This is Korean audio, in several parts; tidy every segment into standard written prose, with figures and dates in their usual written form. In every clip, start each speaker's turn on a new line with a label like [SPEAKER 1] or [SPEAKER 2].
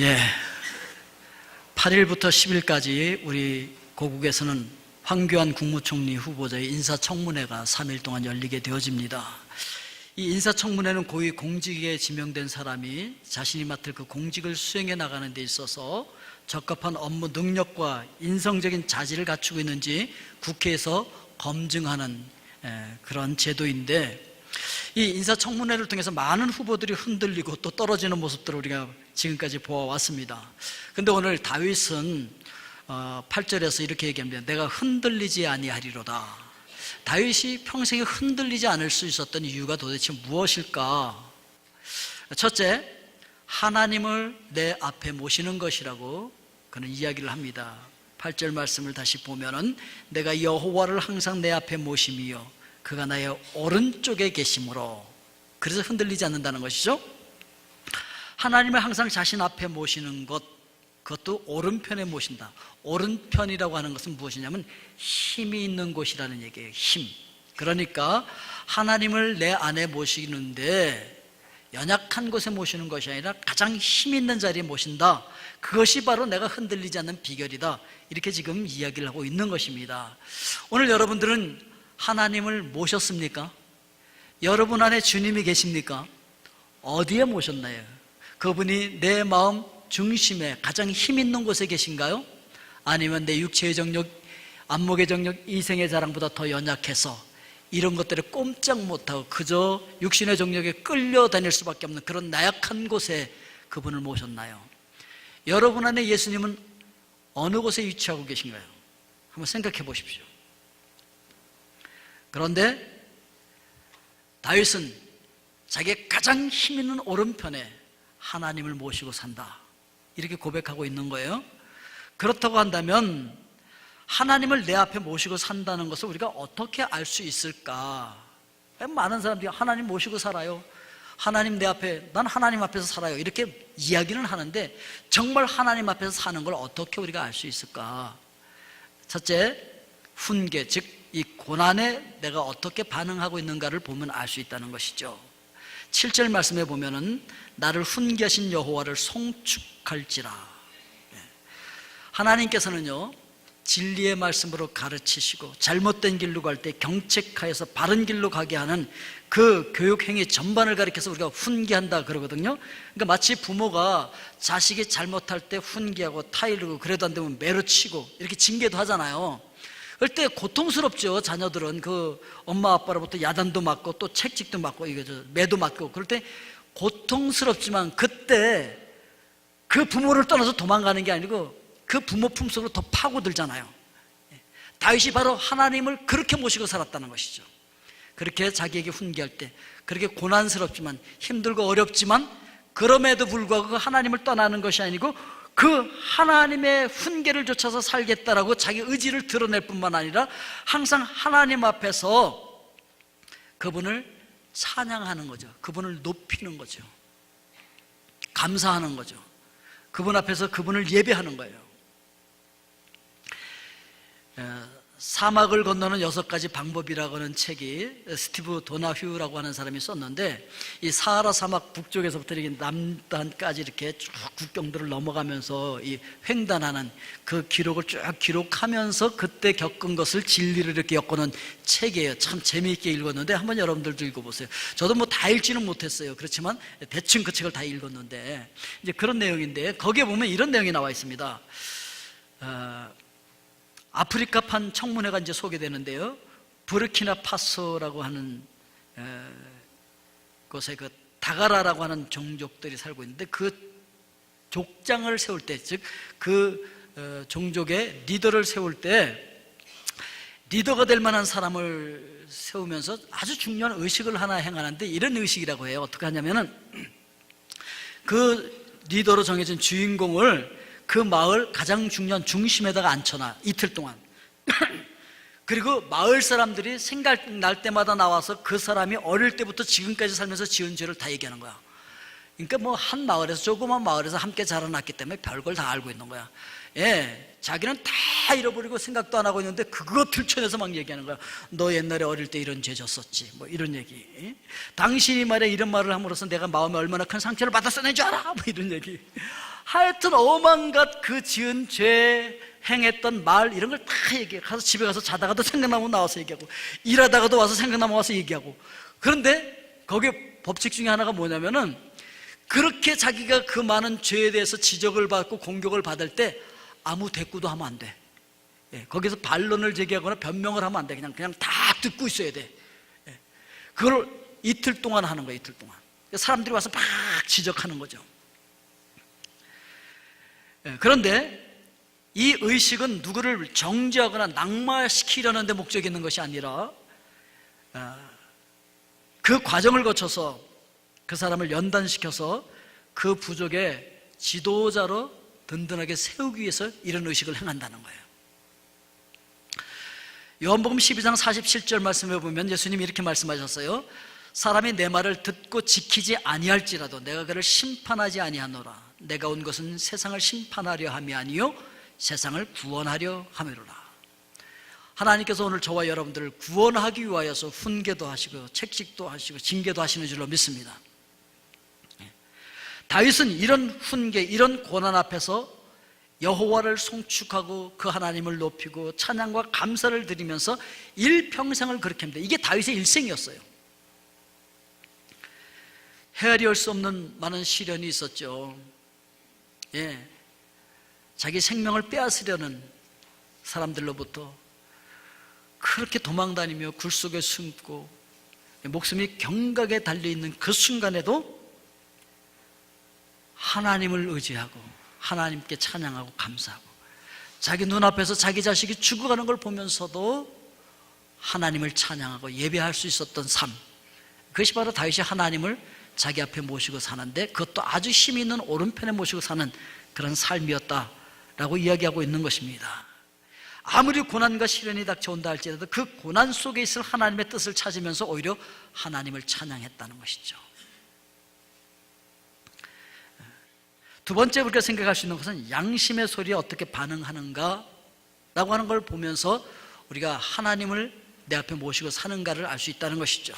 [SPEAKER 1] 예, 8일부터 10일까지 우리 고국에서는 황교안 국무총리 후보자의 인사청문회가 3일 동안 열리게 되어집니다. 이 인사청문회는 고위 공직에 지명된 사람이 자신이 맡을 그 공직을 수행해 나가는 데 있어서 적합한 업무 능력과 인성적인 자질을 갖추고 있는지 국회에서 검증하는 그런 제도인데, 이 인사청문회를 통해서 많은 후보들이 흔들리고 또 떨어지는 모습들을 우리가 지금까지 보아왔습니다. 근데 오늘 다윗은 8절에서 이렇게 얘기합니다. 내가 흔들리지 아니하리로다. 다윗이 평생에 흔들리지 않을 수 있었던 이유가 도대체 무엇일까? 첫째, 하나님을 내 앞에 모시는 것이라고 그는 이야기를 합니다. 8절 말씀을 다시 보면은 내가 여호와를 항상 내 앞에 모심이요 그가 나의 오른쪽에 계심으로, 그래서 흔들리지 않는다는 것이죠. 하나님을 항상 자신 앞에 모시는 것, 그것도 오른편에 모신다. 오른편이라고 하는 것은 무엇이냐면 힘이 있는 곳이라는 얘기예요. 힘. 그러니까 하나님을 내 안에 모시는데 연약한 곳에 모시는 것이 아니라 가장 힘 있는 자리에 모신다. 그것이 바로 내가 흔들리지 않는 비결이다. 이렇게 지금 이야기를 하고 있는 것입니다. 오늘 여러분들은 하나님을 모셨습니까? 여러분 안에 주님이 계십니까? 어디에 모셨나요? 그분이 내 마음 중심에 가장 힘 있는 곳에 계신가요? 아니면 내 육체의 정력, 안목의 정력, 이생의 자랑보다 더 연약해서 이런 것들에 꼼짝 못하고 그저 육신의 정력에 끌려다닐 수밖에 없는 그런 나약한 곳에 그분을 모셨나요? 여러분 안에 예수님은 어느 곳에 위치하고 계신가요? 한번 생각해 보십시오. 그런데 다윗은 자기의 가장 힘 있는 오른편에 하나님을 모시고 산다, 이렇게 고백하고 있는 거예요. 그렇다고 한다면 하나님을 내 앞에 모시고 산다는 것을 우리가 어떻게 알 수 있을까? 많은 사람들이 하나님 모시고 살아요, 하나님 내 앞에, 난 하나님 앞에서 살아요, 이렇게 이야기는 하는데 정말 하나님 앞에서 사는 걸 어떻게 우리가 알 수 있을까? 첫째, 훈계, 즉 이 고난에 내가 어떻게 반응하고 있는가를 보면 알 수 있다는 것이죠. 7절 말씀에 보면은 나를 훈계하신 여호와를 송축할지라. 하나님께서는요, 진리의 말씀으로 가르치시고 잘못된 길로 갈 때 경책하여서 바른 길로 가게 하는 그 교육 행위 전반을 가리켜서 우리가 훈계한다 그러거든요. 그러니까 마치 부모가 자식이 잘못할 때 훈계하고 타이르고 그래도 안 되면 매로치고 이렇게 징계도 하잖아요. 그럴 때 고통스럽죠. 자녀들은 그 엄마 아빠로부터 야단도 맞고 또 책찍도 맞고 매도 맞고, 그럴 때 고통스럽지만 그때 그 부모를 떠나서 도망가는 게 아니고 그 부모 품속으로 더 파고들잖아요. 다윗이 바로 하나님을 그렇게 모시고 살았다는 것이죠. 그렇게 자기에게 훈계할 때 그렇게 고난스럽지만 힘들고 어렵지만 그럼에도 불구하고 그 하나님을 떠나는 것이 아니고 그 하나님의 훈계를 좇아서 살겠다라고 자기 의지를 드러낼 뿐만 아니라 항상 하나님 앞에서 그분을 찬양하는 거죠. 그분을 높이는 거죠. 감사하는 거죠. 그분 앞에서 그분을 예배하는 거예요. 사막을 건너는 6가지 방법이라고 하는 책이 스티브 도나휴라고 하는 사람이 썼는데, 이 사하라 사막 북쪽에서부터 이렇게 남단까지 이렇게 쭉 국경들을 넘어가면서 이 횡단하는 그 기록을 쭉 기록하면서 그때 겪은 것을 진리를 이렇게 엮어놓은 책이에요. 참 재미있게 읽었는데 한번 여러분들도 읽어보세요. 저도 뭐 다 읽지는 못했어요. 그렇지만 대충 그 책을 다 읽었는데 이제 그런 내용인데, 거기에 보면 이런 내용이 나와 있습니다. 아프리카판 청문회가 이제 소개되는데요, 부르키나파소라고 하는 곳에 그 다가라라고 하는 종족들이 살고 있는데, 그 족장을 세울 때, 즉 그 종족의 리더를 세울 때 리더가 될 만한 사람을 세우면서 아주 중요한 의식을 하나 행하는데, 이런 의식이라고 해요. 어떻게 하냐면은 그 리더로 정해진 주인공을 그 마을 가장 중요한 중심에다가 앉혀놔, 이틀 동안. 그리고 마을 사람들이 생각날 때마다 나와서 그 사람이 어릴 때부터 지금까지 살면서 지은 죄를 다 얘기하는 거야. 그러니까 뭐 한 마을에서, 조그만 마을에서 함께 자라났기 때문에 별걸 다 알고 있는 거야. 예, 자기는 다 잃어버리고 생각도 안 하고 있는데 그거 들춰내서 막 얘기하는 거야. 너 옛날에 어릴 때 이런 죄 졌었지, 뭐 이런 얘기. 당신이 말에 이런 말을 함으로써 내가 마음에 얼마나 큰 상처를 받았었는 줄 알아, 뭐 이런 얘기 하여튼 오만갓 그 지은 죄, 행했던 말 이런 걸 다 얘기해요. 가서 집에 가서 자다가도 생각나면 나와서 얘기하고, 일하다가도 와서 생각나면 와서 얘기하고. 그런데 거기에 법칙 중에 하나가 뭐냐면은, 그렇게 자기가 그 많은 죄에 대해서 지적을 받고 공격을 받을 때 아무 대꾸도 하면 안 돼. 거기서 반론을 제기하거나 변명을 하면 안 돼. 그냥 다 듣고 있어야 돼. 그걸 이틀 동안 하는 거예요. 이틀 동안. 사람들이 와서 막 지적하는 거죠. 그런데 이 의식은 누구를 정죄하거나 낙마시키려는 데 목적이 있는 것이 아니라, 그 과정을 거쳐서 그 사람을 연단시켜서 그 부족의 지도자로 든든하게 세우기 위해서 이런 의식을 행한다는 거예요. 요한복음 12장 47절 말씀에 보면 예수님이 이렇게 말씀하셨어요. 사람이 내 말을 듣고 지키지 아니할지라도 내가 그를 심판하지 아니하노라. 내가 온 것은 세상을 심판하려 함이 아니요 세상을 구원하려 함이로라. 하나님께서 오늘 저와 여러분들을 구원하기 위하여서 훈계도 하시고 책식도 하시고 징계도 하시는 줄로 믿습니다. 다윗은 이런 훈계, 이런 고난 앞에서 여호와를 송축하고 그 하나님을 높이고 찬양과 감사를 드리면서 일평생을 그렇게 합니다. 이게 다윗의 일생이었어요. 헤아릴 수 없는 많은 시련이 있었죠. 자기 생명을 빼앗으려는 사람들로부터 그렇게 도망다니며 굴 속에 숨고 목숨이 경각에 달려있는 그 순간에도 하나님을 의지하고 하나님께 찬양하고 감사하고, 자기 눈앞에서 자기 자식이 죽어가는 걸 보면서도 하나님을 찬양하고 예배할 수 있었던 삶, 그것이 바로 다윗이 하나님을 자기 앞에 모시고 사는데, 그것도 아주 힘이 있는 오른편에 모시고 사는 그런 삶이었다라고 이야기하고 있는 것입니다. 아무리 고난과 시련이 닥쳐온다 할지라도 그 고난 속에 있을 하나님의 뜻을 찾으면서 오히려 하나님을 찬양했다는 것이죠. 두 번째 우리가 생각할 수 있는 것은 양심의 소리에 어떻게 반응하는가 라고 하는 걸 보면서 우리가 하나님을 내 앞에 모시고 사는가를 알 수 있다는 것이죠.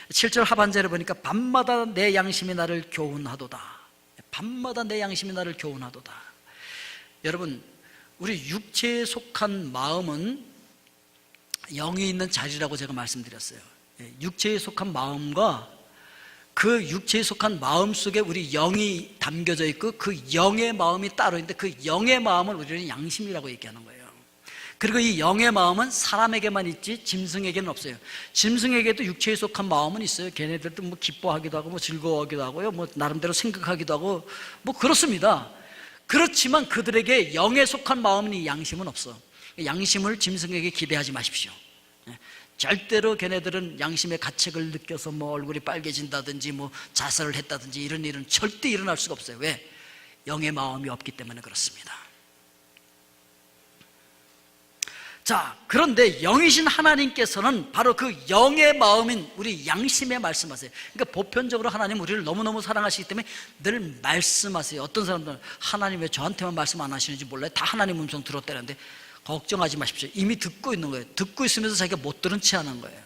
[SPEAKER 1] 7절 하반절에 보니까 밤마다 내 양심이 나를 교훈하도다. 밤마다 내 양심이 나를 교훈하도다. 여러분, 우리 육체에 속한 마음은 영이 있는 자리라고 제가 말씀드렸어요. 육체에 속한 마음과 그 육체에 속한 마음 속에 우리 영이 담겨져 있고 그 영의 마음이 따로 있는데, 그 영의 마음을 우리는 양심이라고 얘기하는 거예요. 그리고 이 영의 마음은 사람에게만 있지 짐승에게는 없어요. 짐승에게도 육체에 속한 마음은 있어요. 걔네들도 뭐 기뻐하기도 하고 뭐 즐거워하기도 하고요, 뭐 나름대로 생각하기도 하고 뭐 그렇습니다. 그렇지만 그들에게 영에 속한 마음은, 이 양심은 없어. 양심을 짐승에게 기대하지 마십시오. 절대로 걔네들은 양심의 가책을 느껴서 뭐 얼굴이 빨개진다든지 뭐 자살을 했다든지 이런 일은 절대 일어날 수가 없어요. 왜? 영의 마음이 없기 때문에 그렇습니다. 자, 그런데 영이신 하나님께서는 바로 그 영의 마음인 우리 양심에 말씀하세요. 그러니까 보편적으로 하나님 우리를 너무너무 사랑하시기 때문에 늘 말씀하세요. 어떤 사람들은 하나님 왜 저한테만 말씀 안 하시는지 몰라요. 다 하나님 음성 들었다는데 걱정하지 마십시오. 이미 듣고 있는 거예요. 듣고 있으면서 자기가 못 들은 채 하는 거예요.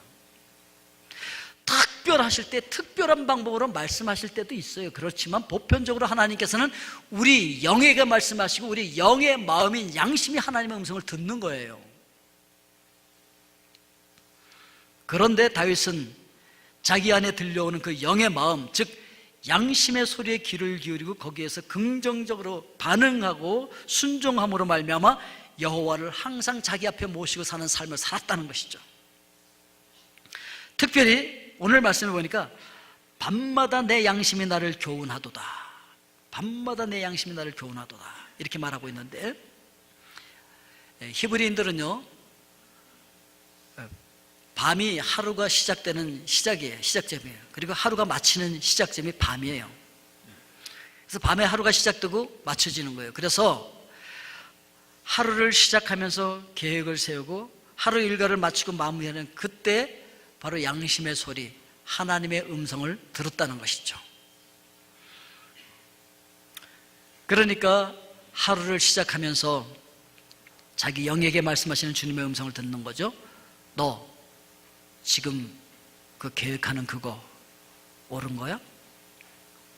[SPEAKER 1] 특별하실 때 특별한 방법으로 말씀하실 때도 있어요. 그렇지만 보편적으로 하나님께서는 우리 영에게 말씀하시고 우리 영의 마음인 양심이 하나님의 음성을 듣는 거예요. 그런데 다윗은 자기 안에 들려오는 그 영의 마음, 즉 양심의 소리에 귀를 기울이고 거기에서 긍정적으로 반응하고 순종함으로 말미암아 여호와를 항상 자기 앞에 모시고 사는 삶을 살았다는 것이죠. 특별히 오늘 말씀해 보니까 밤마다 내 양심이 나를 교훈하도다. 밤마다 내 양심이 나를 교훈하도다. 이렇게 말하고 있는데, 히브리인들은요, 밤이 하루가 시작되는 시작점이에요. 그리고 하루가 마치는 시작점이 밤이에요. 그래서 밤에 하루가 시작되고 맞춰지는 거예요. 그래서 하루를 시작하면서 계획을 세우고 하루 일과를 마치고 마무리하는 그때 바로 양심의 소리, 하나님의 음성을 들었다는 것이죠. 그러니까 하루를 시작하면서 자기 영에게 말씀하시는 주님의 음성을 듣는 거죠. 너 지금 그 계획하는 그거 옳은 거야?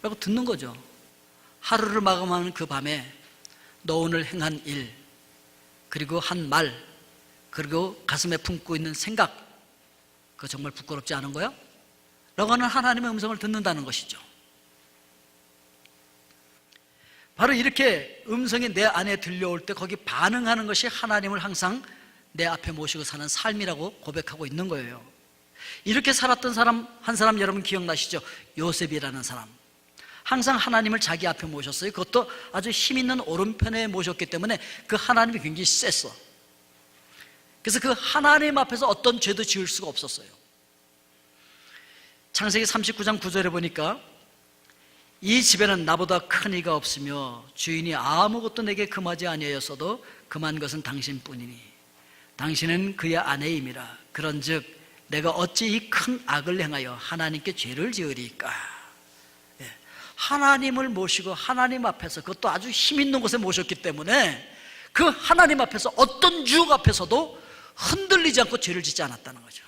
[SPEAKER 1] 라고 듣는 거죠. 하루를 마감하는 그 밤에 너 오늘 행한 일, 그리고 한 말, 그리고 가슴에 품고 있는 생각, 그거 정말 부끄럽지 않은 거야? 라고 하는 하나님의 음성을 듣는다는 것이죠. 바로 이렇게 음성이 내 안에 들려올 때 거기 반응하는 것이 하나님을 항상 내 앞에 모시고 사는 삶이라고 고백하고 있는 거예요. 이렇게 살았던 사람 한 사람 여러분 기억나시죠? 요셉이라는 사람. 항상 하나님을 자기 앞에 모셨어요. 그것도 아주 힘있는 오른편에 모셨기 때문에 그 하나님이 굉장히 셌어. 그래서 그 하나님 앞에서 어떤 죄도 지을 수가 없었어요. 창세기 39장 9절에 보니까 이 집에는 나보다 큰 이가 없으며 주인이 아무것도 내게 금하지 아니하였어도 금한 것은 당신뿐이니 당신은 그의 아내임이라. 그런즉 내가 어찌 이 큰 악을 행하여 하나님께 죄를 지으리까. 하나님을 모시고 하나님 앞에서, 그것도 아주 힘있는 곳에 모셨기 때문에 그 하나님 앞에서 어떤 유혹 앞에서도 흔들리지 않고 죄를 짓지 않았다는 거죠.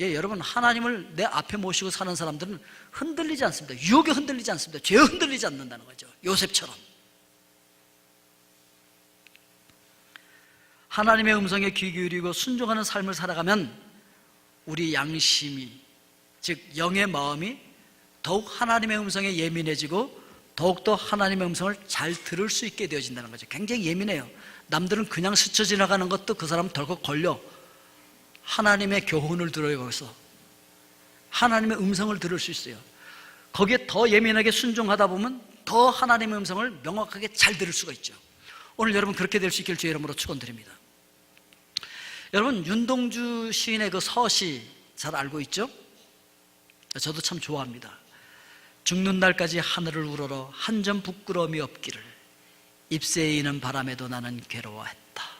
[SPEAKER 1] 예, 여러분, 하나님을 내 앞에 모시고 사는 사람들은 흔들리지 않습니다. 유혹에 흔들리지 않습니다. 죄에 흔들리지 않는다는 거죠. 요셉처럼. 하나님의 음성에 귀 기울이고 순종하는 삶을 살아가면 우리 양심이, 즉 영의 마음이 더욱 하나님의 음성에 예민해지고 더욱더 하나님의 음성을 잘 들을 수 있게 되어진다는 거죠. 굉장히 예민해요. 남들은 그냥 스쳐 지나가는 것도 그 사람 덜컥 걸려. 하나님의 교훈을 들어요. 거기서 하나님의 음성을 들을 수 있어요. 거기에 더 예민하게 순종하다 보면 더 하나님의 음성을 명확하게 잘 들을 수가 있죠. 오늘 여러분 그렇게 될 수 있길 주의 이름으로 축원드립니다. 여러분, 윤동주 시인의 그 서시 잘 알고 있죠? 저도 참 좋아합니다. 죽는 날까지 하늘을 우러러 한 점 부끄러움이 없기를 잎새에 이는 바람에도 나는 괴로워했다.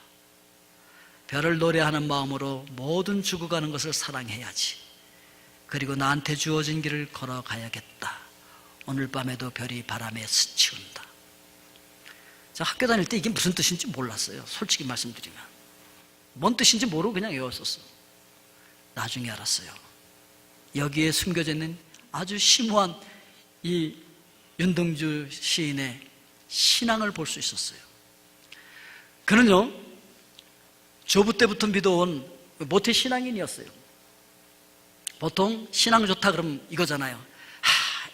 [SPEAKER 1] 별을 노래하는 마음으로 모든 죽어가는 것을 사랑해야지. 그리고 나한테 주어진 길을 걸어가야겠다. 오늘 밤에도 별이 바람에 스치운다. 저 학교 다닐 때 이게 무슨 뜻인지 몰랐어요. 솔직히 말씀드리면 뭔 뜻인지 모르고 그냥 외웠었어. 나중에 알았어요. 여기에 숨겨져 있는 아주 심오한 이 윤동주 시인의 신앙을 볼 수 있었어요. 그는요, 조부 때부터 믿어온 모태 신앙인이었어요. 보통 신앙 좋다 그러면 이거잖아요.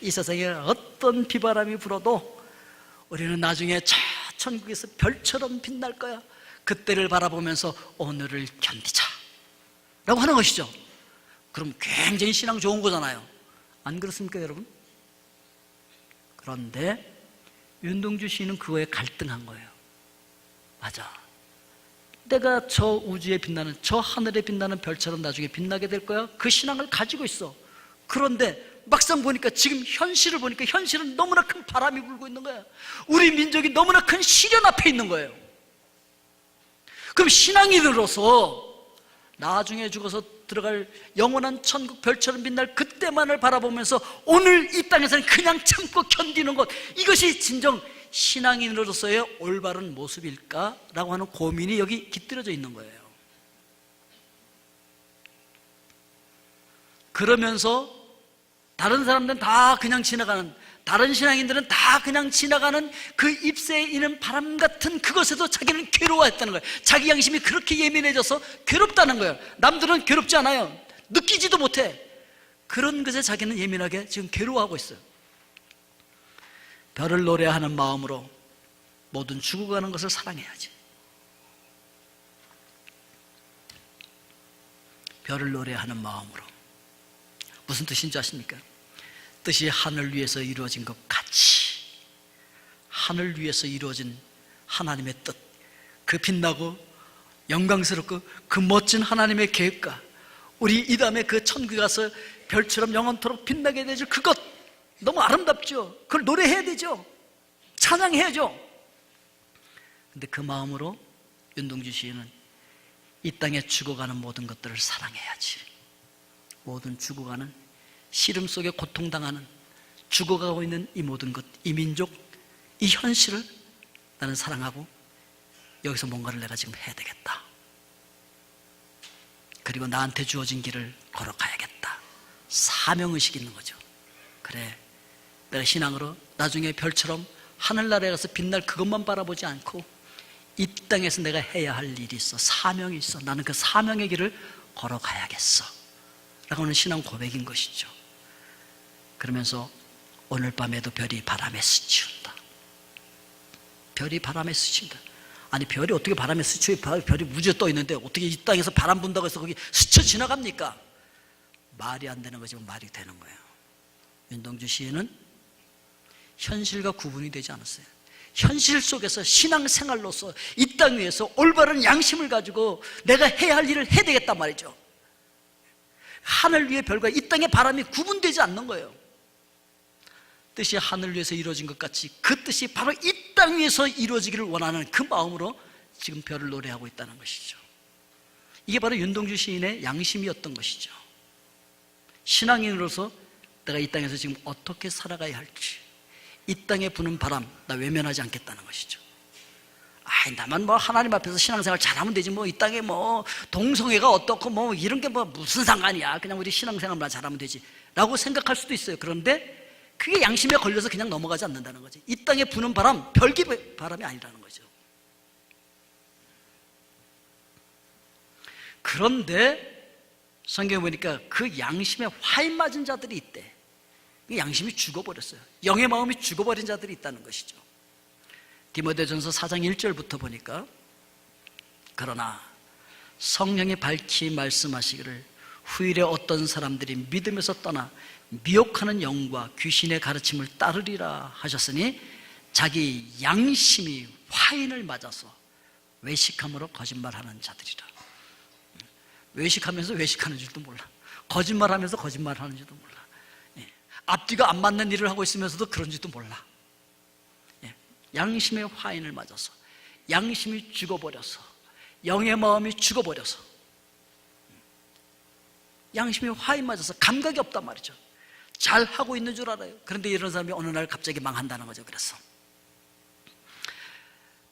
[SPEAKER 1] 이 세상에 어떤 비바람이 불어도 우리는 나중에 저 천국에서 별처럼 빛날 거야. 그때를 바라보면서 오늘을 견디자 라고 하는 것이죠. 그럼 굉장히 신앙 좋은 거잖아요. 안 그렇습니까, 여러분? 그런데 윤동주 씨는 그거에 갈등한 거예요. 맞아, 내가 저 우주에 빛나는, 저 하늘에 빛나는 별처럼 나중에 빛나게 될 거야. 그 신앙을 가지고 있어. 그런데 막상 보니까, 지금 현실을 보니까 현실은 너무나 큰 바람이 불고 있는 거야. 우리 민족이 너무나 큰 시련 앞에 있는 거예요. 그럼 신앙인으로서 나중에 죽어서 들어갈 영원한 천국 별처럼 빛날 그때만을 바라보면서 오늘 이 땅에서는 그냥 참고 견디는 것, 이것이 진정 신앙인으로서의 올바른 모습일까라고 하는 고민이 여기 깃들어져 있는 거예요. 그러면서 다른 사람들은 다 그냥 지나가는, 다른 신앙인들은 다 그냥 지나가는 그 잎새에 있는 바람 같은 그것에도 자기는 괴로워했다는 거예요. 자기 양심이 그렇게 예민해져서 괴롭다는 거예요. 남들은 괴롭지 않아요. 느끼지도 못해. 그런 것에 자기는 예민하게 지금 괴로워하고 있어요. 별을 노래하는 마음으로 모든 죽어가는 것을 사랑해야지. 별을 노래하는 마음으로. 무슨 뜻인지 아십니까? 뜻이 하늘 위에서 이루어진 것 같이, 하늘 위에서 이루어진 하나님의 뜻, 그 빛나고 영광스럽고 그 멋진 하나님의 계획과 우리 이 다음에 그 천국에 가서 별처럼 영원토록 빛나게 되죠. 그것 너무 아름답죠. 그걸 노래해야 되죠. 찬양해야죠. 근데 그 마음으로 윤동주 시인은 이 땅에 죽어가는 모든 것들을 사랑해야지. 모든 죽어가는, 시름 속에 고통당하는, 죽어가고 있는 이 모든 것, 이 민족, 이 현실을 나는 사랑하고 여기서 뭔가를 내가 지금 해야 되겠다. 그리고 나한테 주어진 길을 걸어가야겠다. 사명의식이 있는 거죠. 그래, 내가 신앙으로 나중에 별처럼 하늘나라에 가서 빛날 그것만 바라보지 않고 이 땅에서 내가 해야 할 일이 있어, 사명이 있어, 나는 그 사명의 길을 걸어가야겠어 라고 하는 신앙 고백인 것이죠. 그러면서 오늘 밤에도 별이 바람에 스치운다. 별이 바람에 스친다. 아니, 별이 어떻게 바람에 스쳐요? 별이 무지에 떠 있는데 어떻게 이 땅에서 바람 분다고 해서 거기 스쳐 지나갑니까? 말이 안 되는 거지만 말이 되는 거예요. 윤동주 시인은 현실과 구분이 되지 않았어요. 현실 속에서 신앙생활로서 이 땅 위에서 올바른 양심을 가지고 내가 해야 할 일을 해야 되겠단 말이죠. 하늘 위의 별과 이 땅의 바람이 구분되지 않는 거예요. 뜻이 하늘 위에서 이루어진 것 같이 그 뜻이 바로 이 땅 위에서 이루어지기를 원하는 그 마음으로 지금 별을 노래하고 있다는 것이죠. 이게 바로 윤동주 시인의 양심이었던 것이죠. 신앙인으로서 내가 이 땅에서 지금 어떻게 살아가야 할지, 이 땅에 부는 바람 나 외면하지 않겠다는 것이죠. 아이, 나만 뭐 하나님 앞에서 신앙생활 잘하면 되지, 뭐 이 땅에 뭐 동성애가 어떻고 뭐 이런 게 뭐 무슨 상관이야, 그냥 우리 신앙생활만 잘하면 되지 라고 생각할 수도 있어요. 그런데 그게 양심에 걸려서 그냥 넘어가지 않는다는 거지. 이 땅에 부는 바람 별개 바람이 아니라는 거죠. 그런데 성경에 보니까 그 양심에 화인 맞은 자들이 있대. 양심이 죽어버렸어요. 영의 마음이 죽어버린 자들이 있다는 것이죠. 디모데전서 4장 1절부터 보니까 그러나 성령이 밝히 말씀하시기를 후일에 어떤 사람들이 믿음에서 떠나 미혹하는 영과 귀신의 가르침을 따르리라 하셨으니 자기 양심이 화인을 맞아서 외식함으로 거짓말하는 자들이라. 외식하면서 외식하는 줄도 몰라. 거짓말하면서 거짓말하는 줄도 몰라. 앞뒤가 안 맞는 일을 하고 있으면서도 그런지도 몰라. 양심의 화인을 맞아서 양심이 죽어버려서 영의 마음이 죽어버려서 양심의 화인 맞아서 감각이 없단 말이죠. 잘하고 있는 줄 알아요. 그런데 이런 사람이 어느 날 갑자기 망한다는 거죠. 그래서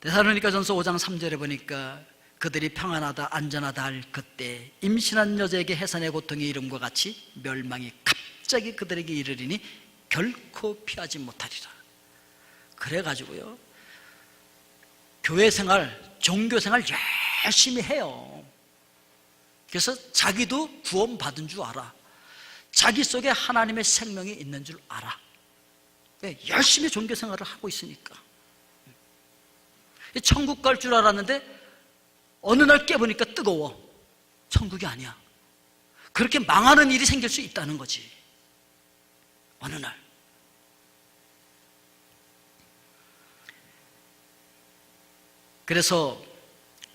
[SPEAKER 1] 데살로니가전서 5장 3절에 보니까 그들이 평안하다 안전하다 할 그때 임신한 여자에게 해산의 고통이 이름과 같이 멸망이 갑자기 그들에게 이르리니 결코 피하지 못하리라. 그래가지고요, 교회생활, 종교생활 열심히 해요. 그래서 자기도 구원받은 줄 알아. 자기 속에 하나님의 생명이 있는 줄 알아. 열심히 종교생활을 하고 있으니까. 천국 갈 줄 알았는데 어느 날 깨보니까 뜨거워. 천국이 아니야. 그렇게 망하는 일이 생길 수 있다는 거지. 어느 날. 그래서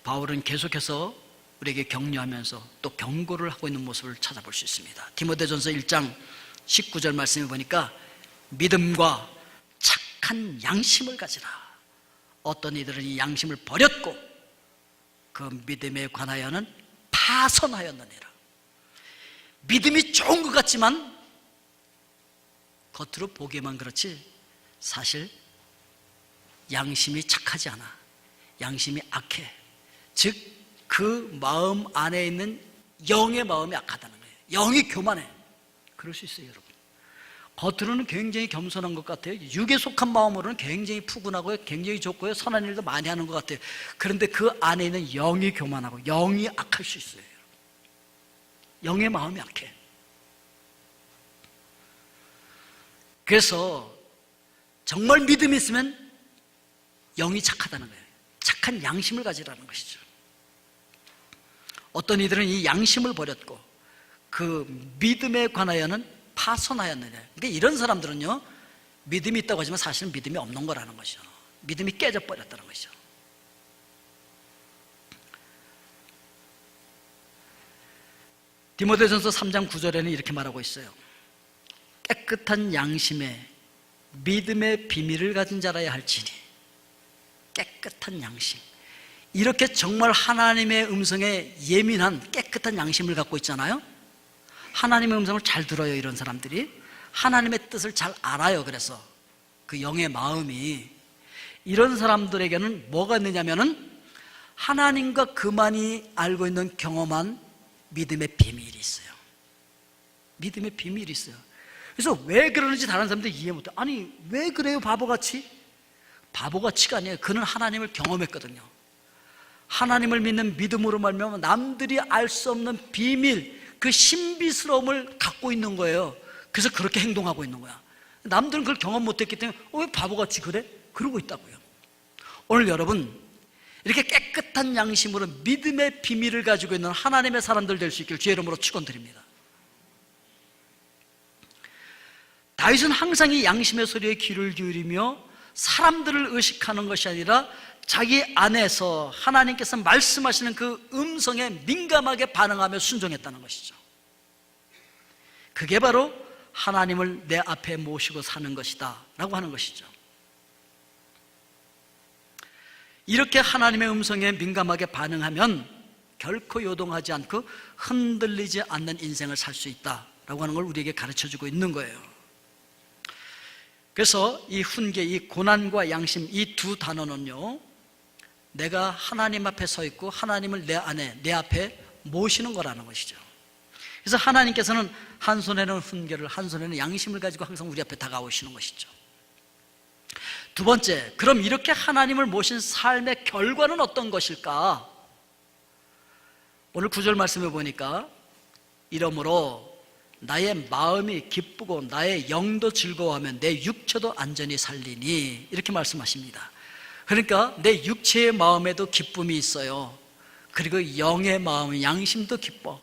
[SPEAKER 1] 바울은 계속해서 우리에게 격려하면서 또 경고를 하고 있는 모습을 찾아볼 수 있습니다. 디모데전서 1장 19절 말씀에 보니까 믿음과 착한 양심을 가지라. 어떤 이들은 이 양심을 버렸고 그 믿음에 관하여는 파선하였느니라. 믿음이 좋은 것 같지만 겉으로 보기에만 그렇지 사실 양심이 착하지 않아. 양심이 악해. 즉 그 마음 안에 있는 영의 마음이 악하다는 거예요. 영이 교만해. 그럴 수 있어요, 여러분. 겉으로는 굉장히 겸손한 것 같아요. 육에 속한 마음으로는 굉장히 푸근하고요, 굉장히 좋고요, 선한 일도 많이 하는 것 같아요. 그런데 그 안에 있는 영이 교만하고 영이 악할 수 있어요. 영의 마음이 악해. 그래서 정말 믿음이 있으면 영이 착하다는 거예요. 착한 양심을 가지라는 것이죠. 어떤 이들은 이 양심을 버렸고 그 믿음에 관하여는 파선하였느냐. 그러니까 이런 사람들은요, 믿음이 있다고 하지만 사실은 믿음이 없는 거라는 것이죠. 믿음이 깨져버렸다는 것이죠. 디모데전서 3장 9절에는 이렇게 말하고 있어요. 깨끗한 양심에 믿음의 비밀을 가진 자라야 할지니. 깨끗한 양심. 이렇게 정말 하나님의 음성에 예민한 깨끗한 양심을 갖고 있잖아요. 하나님의 음성을 잘 들어요. 이런 사람들이 하나님의 뜻을 잘 알아요. 그래서 그 영의 마음이, 이런 사람들에게는 뭐가 있느냐면은 하나님과 그만이 알고 있는 경험한 믿음의 비밀이 있어요. 믿음의 비밀이 있어요. 그래서 왜 그러는지 다른 사람들이 이해 못해. 아니 왜 그래요 바보같이? 바보같이가 아니에요. 그는 하나님을 경험했거든요. 하나님을 믿는 믿음으로 말미암아 남들이 알 수 없는 비밀, 그 신비스러움을 갖고 있는 거예요. 그래서 그렇게 행동하고 있는 거야. 남들은 그걸 경험 못했기 때문에 왜 바보같이 그래? 그러고 있다고요. 오늘 여러분 이렇게 깨끗한 양심으로 믿음의 비밀을 가지고 있는 하나님의 사람들 될 수 있길 주의 이름으로 축원드립니다. 다윗은 항상 이 양심의 소리에 귀를 기울이며 사람들을 의식하는 것이 아니라 자기 안에서 하나님께서 말씀하시는 그 음성에 민감하게 반응하며 순종했다는 것이죠. 그게 바로 하나님을 내 앞에 모시고 사는 것이다 라고 하는 것이죠. 이렇게 하나님의 음성에 민감하게 반응하면 결코 요동하지 않고 흔들리지 않는 인생을 살 수 있다라고 하는 걸 우리에게 가르쳐주고 있는 거예요. 그래서 이 훈계, 이 고난과 양심, 이 두 단어는요, 내가 하나님 앞에 서 있고 하나님을 내 안에, 내 앞에 모시는 거라는 것이죠. 그래서 하나님께서는 한 손에는 훈계를, 한 손에는 양심을 가지고 항상 우리 앞에 다가오시는 것이죠. 두 번째, 그럼 이렇게 하나님을 모신 삶의 결과는 어떤 것일까? 오늘 9절 말씀을 보니까 이러므로 나의 마음이 기쁘고 나의 영도 즐거워하면 내 육체도 안전히 살리니, 이렇게 말씀하십니다. 그러니까 내 육체의 마음에도 기쁨이 있어요. 그리고 영의 마음, 양심도 기뻐.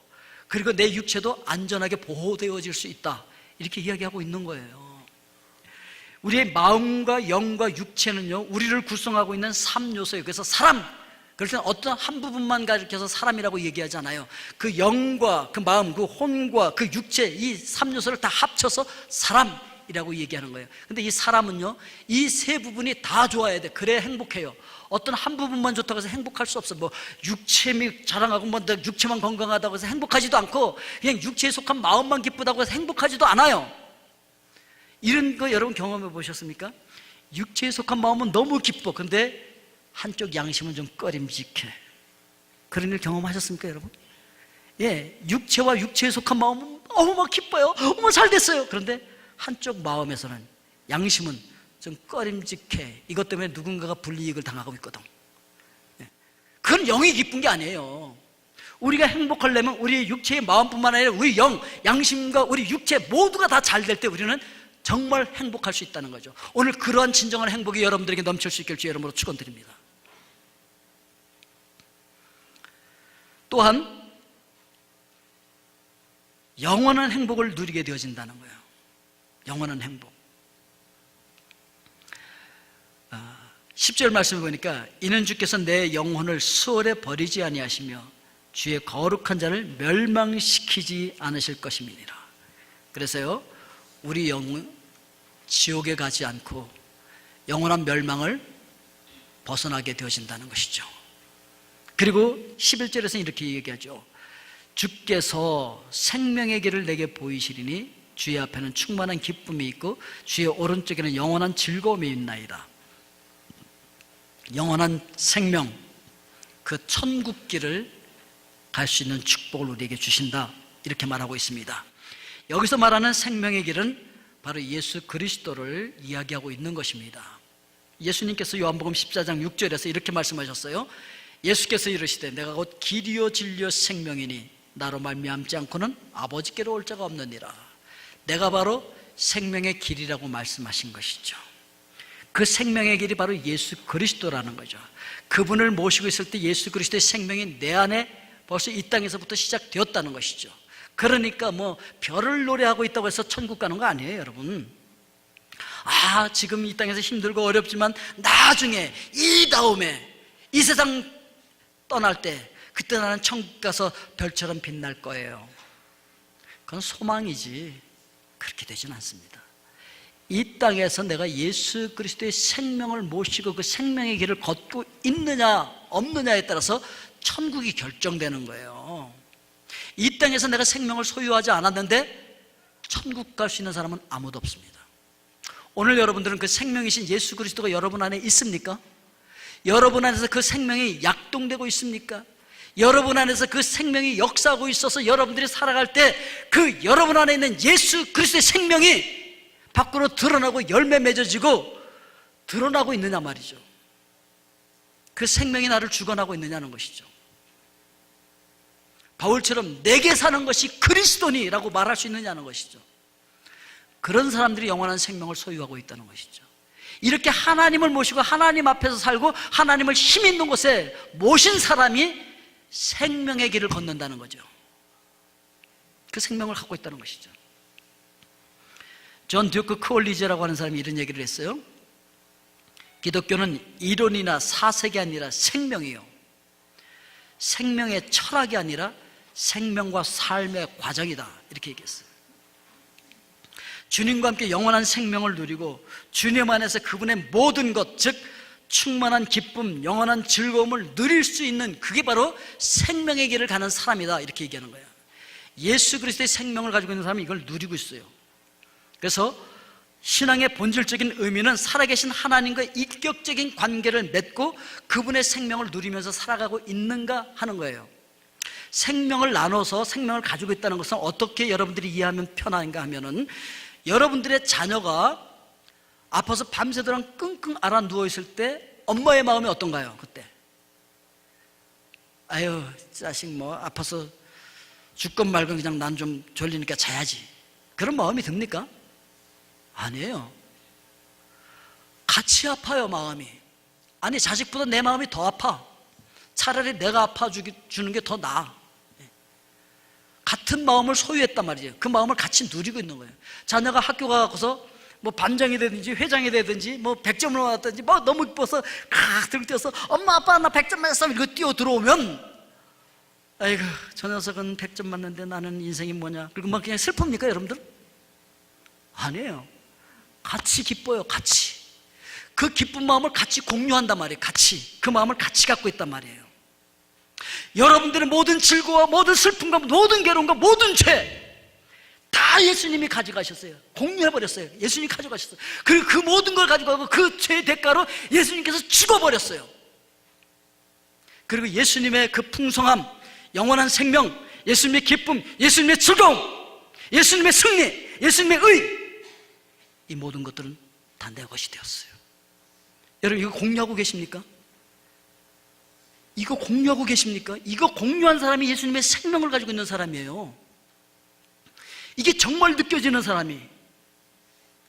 [SPEAKER 1] 그리고 내 육체도 안전하게 보호되어질 수 있다, 이렇게 이야기하고 있는 거예요. 우리의 마음과 영과 육체는요, 우리를 구성하고 있는 3요소예요. 그래서 사람, 그럴 때는 어떤 한 부분만 가리켜서 사람이라고 얘기하지 않아요. 그 영과 그 마음, 그 혼과 그 육체, 이 3요소를 다 합쳐서 사람이라고 얘기하는 거예요. 근데 이 사람은요, 이 세 부분이 다 좋아야 돼. 그래야 행복해요. 어떤 한 부분만 좋다고 해서 행복할 수 없어. 뭐 육체미 자랑하고 뭐 육체만 건강하다고 해서 행복하지도 않고, 그냥 육체에 속한 마음만 기쁘다고 해서 행복하지도 않아요. 이런 거 여러분 경험해 보셨습니까? 육체에 속한 마음은 너무 기뻐. 근데 한쪽 양심은 좀 꺼림직해. 그런 일 경험하셨습니까, 여러분? 예, 육체와 육체에 속한 마음은 막 기뻐요. 잘 됐어요. 그런데 한쪽 마음에서는, 양심은 좀 꺼림직해. 이것 때문에 누군가가 불이익을 당하고 있거든. 예. 그건 영이 기쁜 게 아니에요. 우리가 행복하려면 우리 육체의 마음뿐만 아니라 우리 영, 양심과 우리 육체 모두가 다 잘 될 때 우리는 정말 행복할 수 있다는 거죠. 오늘 그러한 진정한 행복이 여러분들에게 넘칠 수 있길 주의 이름으로 축원드립니다. 또한 영원한 행복을 누리게 되어진다는 거예요. 영원한 행복. 10절 말씀을 보니까 이는 주께서 내 영혼을 수월에 버리지 아니하시며 주의 거룩한 자를 멸망시키지 않으실 것임이니라. 그래서요, 우리 영은 지옥에 가지 않고 영원한 멸망을 벗어나게 되어진다는 것이죠. 그리고 11절에서는 이렇게 얘기하죠. 주께서 생명의 길을 내게 보이시리니 주의 앞에는 충만한 기쁨이 있고 주의 오른쪽에는 영원한 즐거움이 있나이다. 영원한 생명, 그 천국길을 갈 수 있는 축복을 우리에게 주신다, 이렇게 말하고 있습니다. 여기서 말하는 생명의 길은 바로 예수 그리스도를 이야기하고 있는 것입니다. 예수님께서 요한복음 14장 6절에서 이렇게 말씀하셨어요. 예수께서 이르시되 내가 곧 길이요 진리요 생명이니 나로 말미암지 않고는 아버지께로 올 자가 없느니라. 내가 바로 생명의 길이라고 말씀하신 것이죠. 그 생명의 길이 바로 예수 그리스도라는 거죠. 그분을 모시고 있을 때 예수 그리스도의 생명이 내 안에 벌써 이 땅에서부터 시작되었다는 것이죠. 그러니까 뭐 별을 노래하고 있다고 해서 천국 가는 거 아니에요, 여러분. 지금 이 땅에서 힘들고 어렵지만 나중에 이 다음에 이 세상 떠날 때 그때 나는 천국 가서 별처럼 빛날 거예요. 그건 소망이지 그렇게 되지는 않습니다. 이 땅에서 내가 예수 그리스도의 생명을 모시고 그 생명의 길을 걷고 있느냐 없느냐에 따라서 천국이 결정되는 거예요. 이 땅에서 내가 생명을 소유하지 않았는데 천국 갈 수 있는 사람은 아무도 없습니다. 오늘 여러분들은 그 생명이신 예수 그리스도가 여러분 안에 있습니까? 여러분 안에서 그 생명이 약동되고 있습니까? 여러분 안에서 그 생명이 역사하고 있어서 여러분들이 살아갈 때 그 여러분 안에 있는 예수 그리스도의 생명이 밖으로 드러나고 열매 맺어지고 드러나고 있느냐 말이죠. 그 생명이 나를 주관하고 있느냐는 것이죠. 바울처럼 내게 사는 것이 그리스도니라고 말할 수 있느냐는 것이죠. 그런 사람들이 영원한 생명을 소유하고 있다는 것이죠. 이렇게 하나님을 모시고 하나님 앞에서 살고 하나님을 힘 있는 곳에 모신 사람이 생명의 길을 걷는다는 거죠. 그 생명을 갖고 있다는 것이죠. 존 듀크 크올리지라고 하는 사람이 이런 얘기를 했어요. 기독교는 이론이나 사색이 아니라 생명이요, 생명의 철학이 아니라 생명과 삶의 과정이다, 이렇게 얘기했어요. 주님과 함께 영원한 생명을 누리고 주님 안에서 그분의 모든 것, 즉 충만한 기쁨, 영원한 즐거움을 누릴 수 있는, 그게 바로 생명의 길을 가는 사람이다, 이렇게 얘기하는 거예요. 예수 그리스도의 생명을 가지고 있는 사람이 이걸 누리고 있어요. 그래서 신앙의 본질적인 의미는 살아계신 하나님과 인격적인 관계를 맺고 그분의 생명을 누리면서 살아가고 있는가 하는 거예요. 생명을 나눠서 생명을 가지고 있다는 것은 어떻게 여러분들이 이해하면 편한가 하면은, 여러분들의 자녀가 아파서 밤새도록 끙끙 앓아 누워있을 때 엄마의 마음이 어떤가요? 그때 아유 자식 뭐 아파서 죽건 말건 그냥 난 좀 졸리니까 자야지, 그런 마음이 듭니까? 아니에요. 같이 아파요, 마음이. 아니, 자식보다 내 마음이 더 아파. 차라리 내가 아파주는 게 더 나아. 같은 마음을 소유했단 말이에요. 그 마음을 같이 누리고 있는 거예요. 자녀가 학교 가서 뭐 반장이 되든지 회장이 되든지 뭐 100점을 받았든지 뭐 너무 이뻐서 들고 뛰어서 엄마 아빠 나 100점 맞았어 이거 뛰어 들어오면, 아이고 저 녀석은 100점 맞는데 나는 인생이 뭐냐, 그리고 막 그냥 슬픕니까 여러분들? 아니에요. 같이 기뻐요. 같이 그 기쁜 마음을 같이 공유한단 말이에요. 같이 그 마음을 같이 갖고 있단 말이에요. 여러분들의 모든 즐거움과 모든 슬픔과 모든 괴로움과 모든 죄 다 예수님이 가져가셨어요. 공유해버렸어요. 예수님이 가져가셨어요. 그리고 그 모든 걸 가지고 그 죄의 대가로 예수님께서 죽어버렸어요. 그리고 예수님의 그 풍성함, 영원한 생명, 예수님의 기쁨, 예수님의 즐거움, 예수님의 승리, 예수님의 의, 이 모든 것들은 다 내 것이 되었어요. 여러분 이거 공유하고 계십니까? 이거 공유하고 계십니까? 이거 공유한 사람이 예수님의 생명을 가지고 있는 사람이에요. 이게 정말 느껴지는 사람이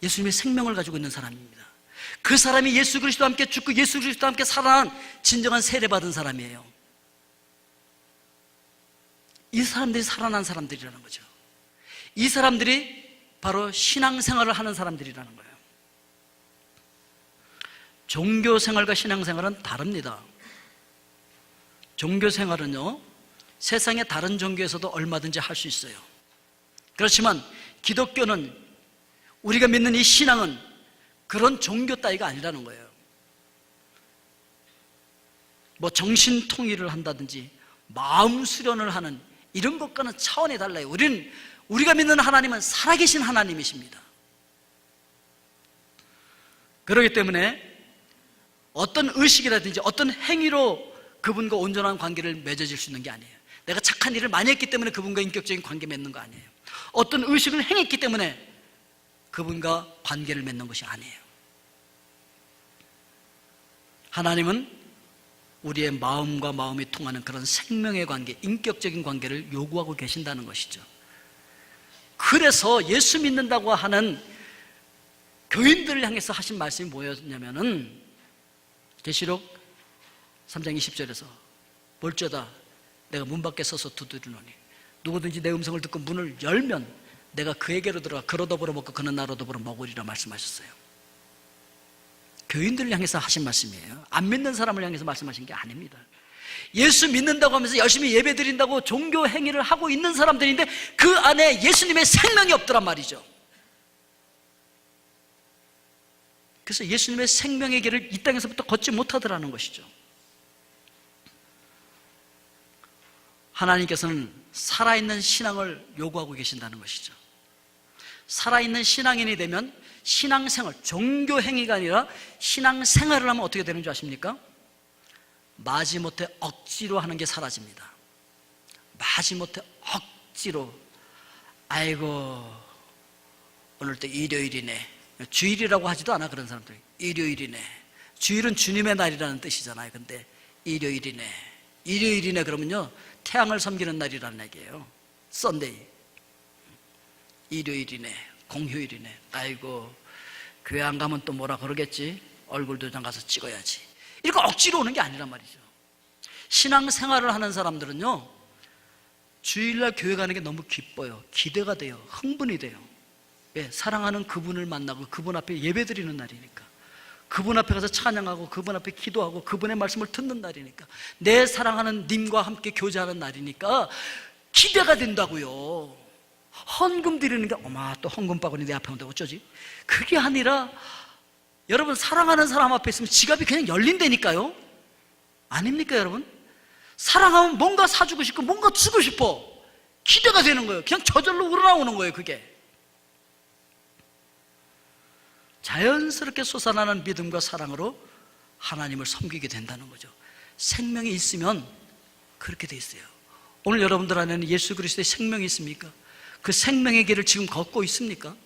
[SPEAKER 1] 예수님의 생명을 가지고 있는 사람입니다. 그 사람이 예수 그리스도와 함께 죽고 예수 그리스도와 함께 살아난 진정한 세례받은 사람이에요. 이 사람들이 살아난 사람들이라는 거죠. 이 사람들이 바로 신앙생활을 하는 사람들이라는 거예요. 종교생활과 신앙생활은 다릅니다. 종교생활은요, 세상의 다른 종교에서도 얼마든지 할 수 있어요. 그렇지만 기독교는, 우리가 믿는 이 신앙은 그런 종교 따위가 아니라는 거예요. 뭐 정신 통일을 한다든지 마음 수련을 하는 이런 것과는 차원이 달라요. 우리가 믿는 하나님은 살아계신 하나님이십니다. 그렇기 때문에 어떤 의식이라든지 어떤 행위로 그분과 온전한 관계를 맺어질 수 있는 게 아니에요. 내가 착한 일을 많이 했기 때문에 그분과 인격적인 관계 맺는 거 아니에요. 어떤 의식을 행했기 때문에 그분과 관계를 맺는 것이 아니에요. 하나님은 우리의 마음과 마음이 통하는 그런 생명의 관계, 인격적인 관계를 요구하고 계신다는 것이죠. 그래서 예수 믿는다고 하는 교인들을 향해서 하신 말씀이 뭐였냐면은, 계시록 3장 20절에서 볼지어다 내가 문 밖에 서서 두드리노니 누구든지 내 음성을 듣고 문을 열면 내가 그에게로 들어가 그로 더불어 먹고 그는 나로 더불어 먹으리라 말씀하셨어요. 교인들을 향해서 하신 말씀이에요. 안 믿는 사람을 향해서 말씀하신 게 아닙니다. 예수 믿는다고 하면서 열심히 예배 드린다고 종교 행위를 하고 있는 사람들인데 그 안에 예수님의 생명이 없더란 말이죠. 그래서 예수님의 생명의 길을 이 땅에서부터 걷지 못하더라는 것이죠. 하나님께서는 살아있는 신앙을 요구하고 계신다는 것이죠. 살아있는 신앙인이 되면 신앙생활, 종교 행위가 아니라 신앙생활을 하면 어떻게 되는 줄 아십니까? 마지못해 억지로 하는 게 사라집니다. 마지못해 억지로 아이고 오늘 또 일요일이네, 주일이라고 하지도 않아. 그런 사람들이 일요일이네, 주일은 주님의 날이라는 뜻이잖아요. 근데 일요일이네 그러면요 태양을 섬기는 날이라는 얘기예요. 썬데이, 일요일이네, 공휴일이네. 아이고 교회 안 가면 또 뭐라 그러겠지, 얼굴 도장 가서 찍어야지. 이렇게 억지로 오는 게 아니란 말이죠. 신앙생활을 하는 사람들은요 주일날 교회 가는 게 너무 기뻐요. 기대가 돼요. 흥분이 돼요. 왜? 사랑하는 그분을 만나고 그분 앞에 예배드리는 날이니까, 그분 앞에 가서 찬양하고 그분 앞에 기도하고 그분의 말씀을 듣는 날이니까, 내 사랑하는 님과 함께 교제하는 날이니까 기대가 된다고요. 헌금 드리는 게 어마 또 헌금 바구니 내 앞에 온다고 어쩌지? 그게 아니라 여러분 사랑하는 사람 앞에 있으면 지갑이 그냥 열린다니까요. 아닙니까 여러분? 사랑하면 뭔가 사주고 싶고 뭔가 주고 싶어. 기대가 되는 거예요. 그냥 저절로 우러나오는 거예요. 그게 자연스럽게 솟아나는 믿음과 사랑으로 하나님을 섬기게 된다는 거죠. 생명이 있으면 그렇게 돼 있어요. 오늘 여러분들 안에는 예수 그리스도의 생명이 있습니까? 그 생명의 길을 지금 걷고 있습니까?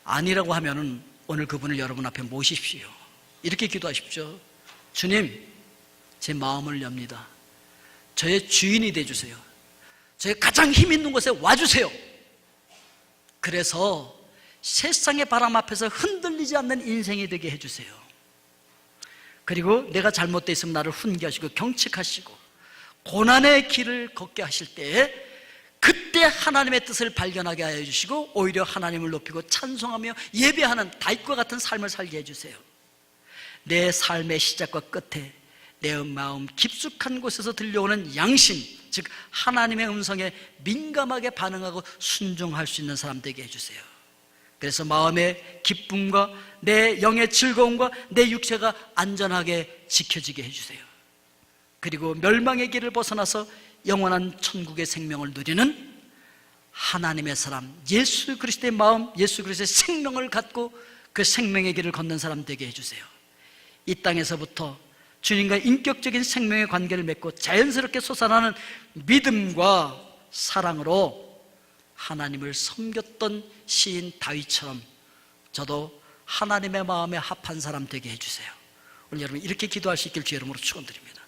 [SPEAKER 1] 아니라고 하면은 오늘 그분을 여러분 앞에 모십시오. 이렇게 기도하십시오. 주님, 제 마음을 엽니다. 저의 주인이 되어주세요. 저의 가장 힘 있는 곳에 와주세요. 그래서 세상의 바람 앞에서 흔들리지 않는 인생이 되게 해주세요. 그리고 내가 잘못되어 있으면 나를 훈계하시고 경책하시고 고난의 길을 걷게 하실 때 그때 하나님의 뜻을 발견하게 하여 주시고 오히려 하나님을 높이고 찬송하며 예배하는 다윗과 같은 삶을 살게 해주세요. 내 삶의 시작과 끝에 내 마음 깊숙한 곳에서 들려오는 양심, 즉 하나님의 음성에 민감하게 반응하고 순종할 수 있는 사람 되게 해주세요. 그래서 마음의 기쁨과 내 영의 즐거움과 내 육체가 안전하게 지켜지게 해주세요. 그리고 멸망의 길을 벗어나서 영원한 천국의 생명을 누리는 하나님의 사람, 예수 그리스도의 마음, 예수 그리스도의 생명을 갖고 그 생명의 길을 걷는 사람 되게 해주세요. 이 땅에서부터 주님과 인격적인 생명의 관계를 맺고 자연스럽게 솟아나는 믿음과 사랑으로 하나님을 섬겼던 시인 다윗처럼 저도 하나님의 마음에 합한 사람 되게 해주세요. 오늘 여러분 이렇게 기도할 수 있길 주의 이름으로 축원드립니다.